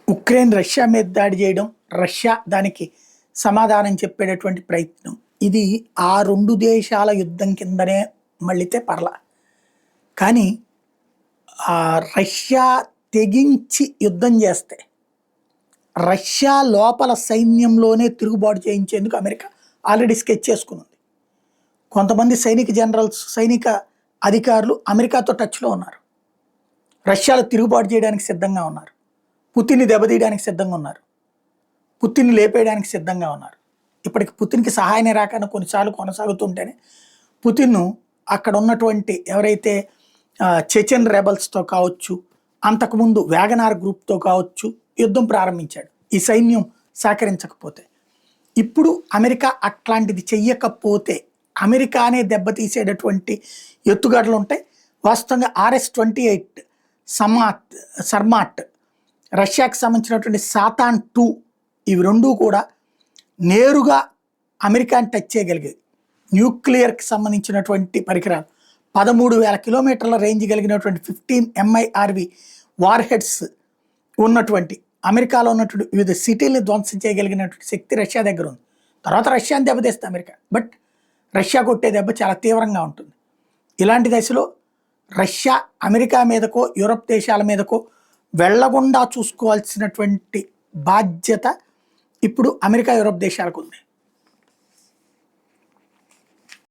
Ukraine Russia మీద దాడి చేయడం, రష్యా దానికి సమాధానం చెప్పేటటువంటి ప్రయత్నం. ఇది ఆ 2 దేశాల యుద్ధం కిందనే మళ్ళితే పర్లా. కానీ రష్యా తెగించి యుద్ధం చేస్తే, రష్యా లోపల సైన్యంలోనే తిరుగుబాటు చేయించేందుకు అమెరికా ఆల్రెడీ స్కెచ్ చేసుకునుంది. కొంతమంది సైనిక జనరల్స్, సైనిక అధికారులు అమెరికాతో టచ్‌లో ఉన్నారు. రష్యాలో తిరుగుబాటు చేయడానికి సిద్ధంగా ఉన్నారు. పుతిన్ని దెబ్బతీయడానికి సిద్ధంగా ఉన్నారు. పుతిన్ని లేపేయడానికి సిద్ధంగా ఉన్నారు. ఇప్పటికి పుతిన్‌కి సహాయ నిరాకరణ కొన్నిసార్లు కొనసాగుతుంటేనే పుతిన్ను అక్కడ ఉన్నటువంటి ఎవరైతే చెచెన్ రెబల్స్‌తో కావచ్చు, అంతకుముందు వ్యాగనార్ గ్రూప్‌తో కావచ్చు యుద్ధం ప్రారంభించాడు, ఈ సైన్యం సహకరించకపోతే. ఇప్పుడు అమెరికా అట్లాంటిది చెయ్యకపోతే అమెరికానే దెబ్బతీసేటటువంటి ఎత్తుగడలు ఉంటాయి. వాస్తవంగా RS-28 సర్మాట్, రష్యాకి సంబంధించినటువంటి సాతాన్ 2, ఇవి 2 కూడా నేరుగా అమెరికాని టచ్ చేయగలిగేది. న్యూక్లియర్కి సంబంధించినటువంటి పరికరాలు 13,000 కిలోమీటర్ల రేంజ్ కలిగినటువంటి 15 MIRV వార్ హెడ్స్ ఉన్నటువంటి అమెరికాలో ఉన్నటువంటి వివిధ సిటీల్ని ధ్వంసం చేయగలిగినటువంటి శక్తి రష్యా దగ్గర ఉంది. తర్వాత రష్యాని దెబ్బతీస్తే అమెరికా, బట్ రష్యా కొట్టే దెబ్బ చాలా తీవ్రంగా ఉంటుంది. ఇలాంటి దశలో రష్యా అమెరికా మీదకో యూరప్ దేశాల మీదకో వెళ్లకుండా చూసుకోవాల్సినటువంటి బాధ్యత ఇప్పుడు అమెరికా యూరప్ దేశాలకు ఉంది.